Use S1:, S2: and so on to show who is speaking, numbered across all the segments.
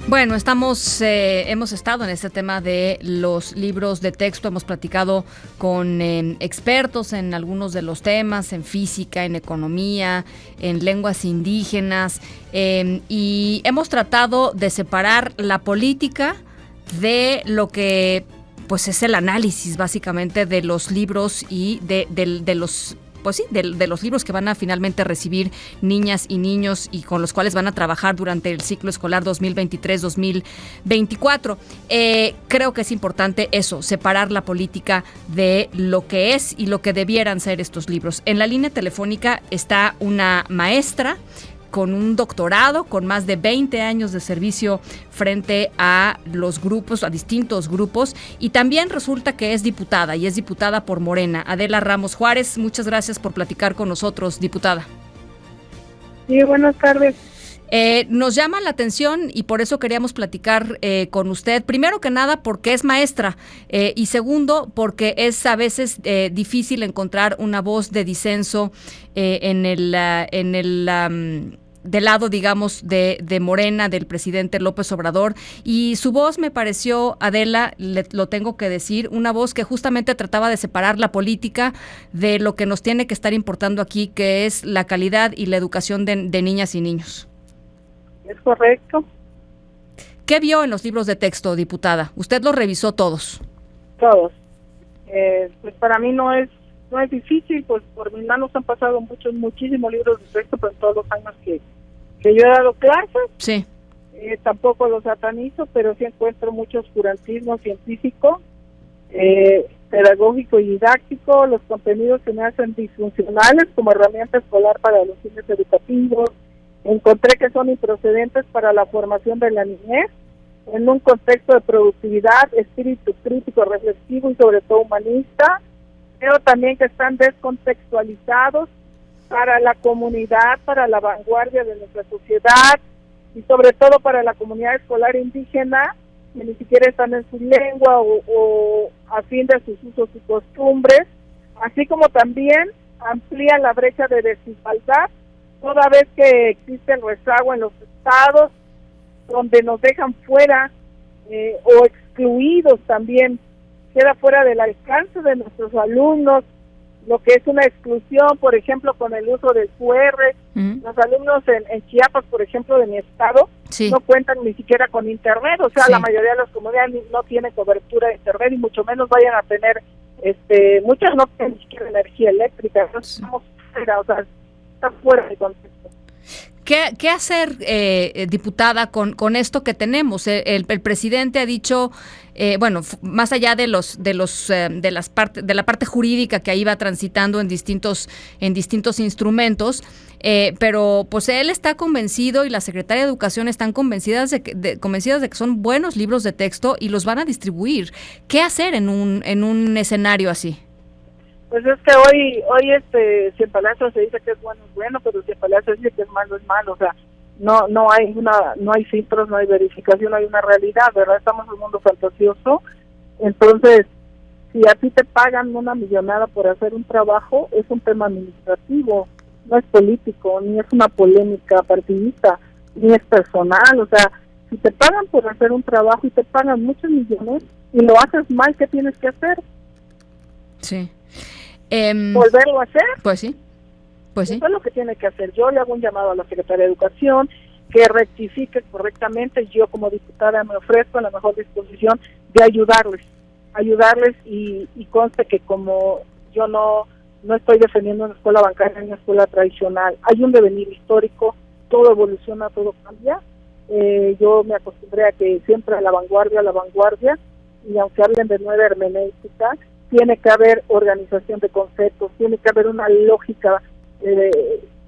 S1: Bueno, hemos estado en este tema de los libros de texto, hemos platicado con expertos en algunos de los temas, en física, en economía, en lenguas indígenas, y hemos tratado de separar la política de lo que pues es el análisis básicamente de los libros y de los de los libros que van a finalmente recibir niñas y niños y con los cuales van a trabajar durante el ciclo escolar 2023-2024. Creo que es importante eso, separar la política de lo que es y lo que debieran ser estos libros. En la línea telefónica está una maestra con un doctorado, con más de 20 años de servicio frente a los grupos, a distintos grupos, y también resulta que es diputada, y es diputada por Morena. Adela Ramos Juárez, muchas gracias por platicar con nosotros, diputada.
S2: Sí, buenas tardes.
S1: Nos llama la atención y por eso queríamos platicar con usted, primero que nada porque es maestra, y segundo porque es a veces difícil encontrar una voz de disenso del lado, digamos, de Morena, del presidente López Obrador, y su voz me pareció, Adela, lo tengo que decir, una voz que justamente trataba de separar la política de lo que nos tiene que estar importando aquí, que es la calidad y la educación de niñas y niños.
S2: Es correcto.
S1: ¿Qué vio en los libros de texto, diputada? Usted los revisó todos.
S2: Todos. Pues para mí no es difícil, pues por mis manos han pasado muchísimos libros de texto, pero en todos los años que yo he dado clases.
S1: Sí.
S2: Tampoco los satanizo, pero sí encuentro mucho oscurantismo científico, pedagógico y didáctico, los contenidos que me hacen disfuncionales como herramienta escolar para los fines educativos. Encontré que son improcedentes para la formación de la niñez en un contexto de productividad, espíritu crítico, reflexivo y sobre todo humanista. Creo también que están descontextualizados para la comunidad, para la vanguardia de nuestra sociedad y sobre todo para la comunidad escolar indígena, que ni siquiera están en su lengua o a fin de sus usos y costumbres, así como también amplía la brecha de desigualdad, toda vez que existe el rezago en los estados, donde nos dejan fuera o excluidos también, queda fuera del alcance de nuestros alumnos, lo que es una exclusión, por ejemplo, con el uso del QR. Los alumnos en Chiapas, por ejemplo, de mi estado,
S1: sí,
S2: no cuentan ni siquiera con internet, o sea,
S1: sí,
S2: la mayoría de las comunidades no tienen cobertura de internet y mucho menos vayan a tener, muchas no tienen ni siquiera energía eléctrica, estamos fuera, o sea, está fuera de contexto.
S1: ¿Qué hacer, diputada, con esto que tenemos? El presidente ha dicho, más allá de la parte jurídica que ahí va transitando en distintos instrumentos, pero pues él está convencido y la secretaria de Educación están convencidas de que son buenos libros de texto y los van a distribuir. ¿Qué hacer en un escenario así?
S2: Pues es que hoy si en Palacio se dice que es bueno, pero si en Palacio se dice que es malo, o sea, no hay filtros, no hay verificación, no hay una realidad, ¿verdad? Estamos en un mundo fantasioso. Entonces, si a ti te pagan una millonada por hacer un trabajo, es un tema administrativo, no es político, ni es una polémica partidista, ni es personal, o sea, si te pagan por hacer un trabajo y te pagan muchos millones y lo haces mal, ¿qué tienes que hacer?
S1: Sí.
S2: ¿Volverlo a hacer?
S1: Pues sí.
S2: Eso es lo que tiene que hacer. Yo le hago un llamado a la Secretaría de Educación que rectifique correctamente. Yo como diputada me ofrezco a la mejor disposición de ayudarles y conste que como yo no estoy defendiendo una escuela bancaria ni una escuela tradicional, hay un devenir histórico, todo evoluciona, todo cambia. Yo me acostumbré a que siempre a la vanguardia, y aunque hablen de nueva hermenéutica, tiene que haber organización de conceptos, tiene que haber una lógica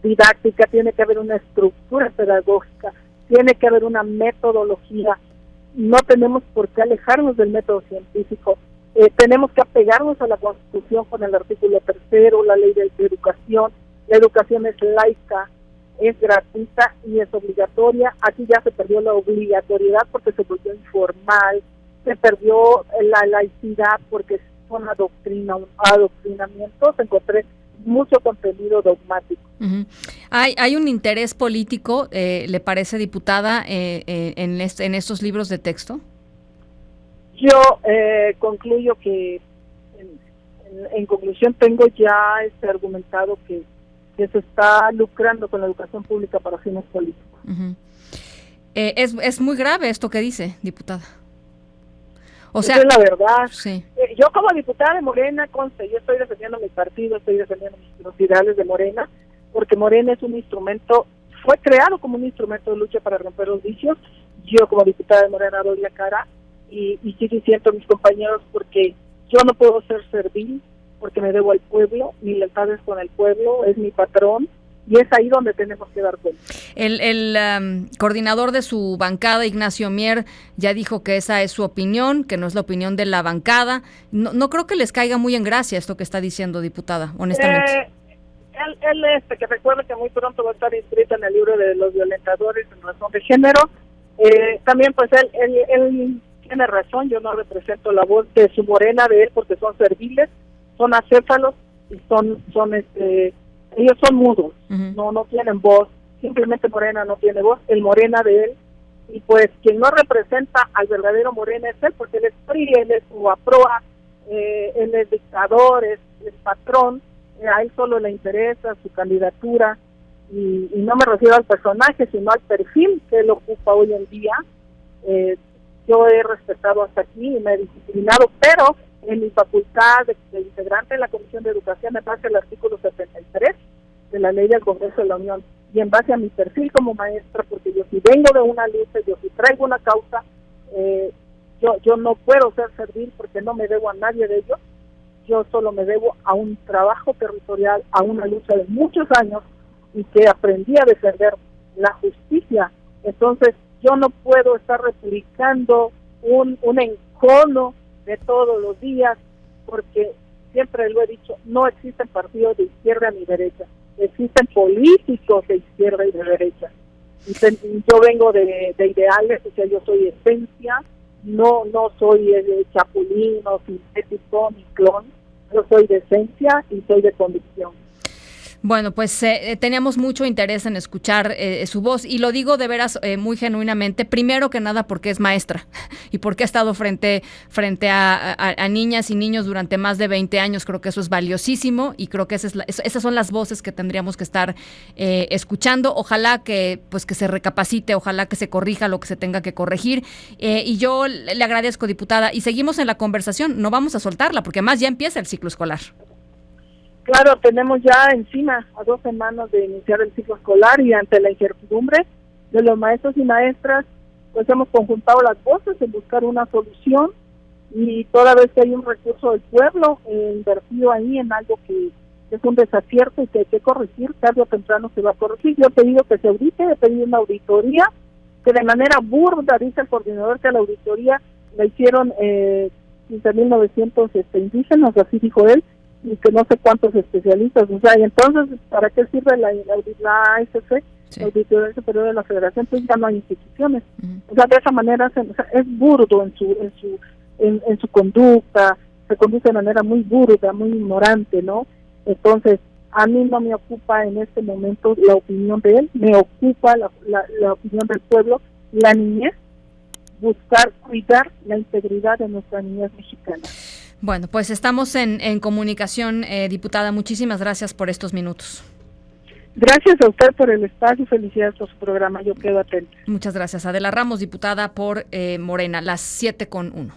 S2: didáctica, tiene que haber una estructura pedagógica, tiene que haber una metodología. No tenemos por qué alejarnos del método científico, tenemos que apegarnos a la Constitución con el artículo 3, la ley de educación. La educación es laica, es gratuita y es obligatoria. Aquí ya se perdió la obligatoriedad porque se volvió informal, se perdió la laicidad porque son adoctrinamientos. Encontré mucho contenido dogmático.
S1: Uh-huh. ¿Hay un interés político, le parece, diputada, en estos libros de texto?
S2: Yo concluyo que, en conclusión, tengo ya argumentado que se está lucrando con la educación pública para fines políticos.
S1: Uh-huh. Es muy grave esto que dice, diputada. O sea,
S2: esa es la verdad.
S1: Sí.
S2: Yo como diputada de Morena, conste, yo estoy defendiendo mi partido, estoy defendiendo los ideales de Morena, porque Morena es un instrumento, fue creado como un instrumento de lucha para romper los vicios. Yo como diputada de Morena doy la cara y sí siento a mis compañeros, porque yo no puedo ser servil, porque me debo al pueblo, mi lealtad es con el pueblo, es mi patrón. Y es ahí donde tenemos que dar cuenta.
S1: El coordinador de su bancada, Ignacio Mier, ya dijo que esa es su opinión, que no es la opinión de la bancada. No creo que les caiga muy en gracia esto que está diciendo, diputada, honestamente.
S2: Él que recuerde que muy pronto va a estar inscrito en el libro de los violentadores en razón de género. También pues él tiene razón, yo no represento la voz de su Morena, de él, porque son serviles, son acéfalos y ellos son mudos, uh-huh. no tienen voz, simplemente Morena no tiene voz, el Morena de él, y pues quien no representa al verdadero Morena es él, porque él es PRI, él es UAPROA, él es dictador, es patrón, a él solo le interesa su candidatura, y no me refiero al personaje, sino al perfil que él ocupa hoy en día. Yo he respetado hasta aquí y me he disciplinado, pero en mi facultad de integrante de la Comisión de Educación, me base al artículo 73 de la Ley del Congreso de la Unión, y en base a mi perfil como maestra, porque yo si vengo de una lucha, yo si traigo una causa, yo no puedo ser servil porque no me debo a nadie de ellos, yo solo me debo a un trabajo territorial, a una lucha de muchos años, y que aprendí a defender la justicia. Entonces yo no puedo estar replicando un encono de todos los días, porque siempre lo he dicho, no existen partidos de izquierda ni derecha, existen políticos de izquierda y de derecha. Y yo vengo de ideales, o sea, yo soy esencia, no soy chapulín, no sintético, ni clon, yo soy de esencia y soy de convicción.
S1: Bueno, pues teníamos mucho interés en escuchar su voz, y lo digo de veras muy genuinamente, primero que nada porque es maestra y porque ha estado frente a niñas y niños durante más de 20 años. Creo que eso es valiosísimo, y creo que esas son las voces que tendríamos que estar escuchando. Ojalá que se recapacite, ojalá que se corrija lo que se tenga que corregir, y yo le agradezco, diputada, y seguimos en la conversación, no vamos a soltarla porque además ya empieza el ciclo escolar.
S2: Claro, tenemos ya encima a 2 semanas de iniciar el ciclo escolar, y ante la incertidumbre de los maestros y maestras, pues hemos conjuntado las voces en buscar una solución, y toda vez que hay un recurso del pueblo invertido ahí en algo que es un desacierto y que hay que corregir, tarde o temprano se va a corregir. Yo he pedido que se audite, he pedido una auditoría, que de manera burda, dice el coordinador, que la auditoría la hicieron 15.900 indígenas, así dijo él, y que no sé cuántos especialistas, o sea, y entonces, ¿para qué sirve la ASF, sí, la Auditoría Superior de la Federación? Pues ya no hay instituciones. Uh-huh. O sea, de esa manera es burdo en su conducta, se conduce de manera muy burda, muy ignorante, ¿no? Entonces, a mí no me ocupa en este momento la opinión de él, me ocupa la opinión del pueblo, la niñez, buscar cuidar la integridad de nuestra niñez mexicana.
S1: Bueno, pues estamos en comunicación, diputada. Muchísimas gracias por estos minutos.
S2: Gracias a usted por el espacio y felicidades por su programa. Yo quedo atenta.
S1: Muchas gracias. Adela Ramos, diputada por Morena, las 7:01.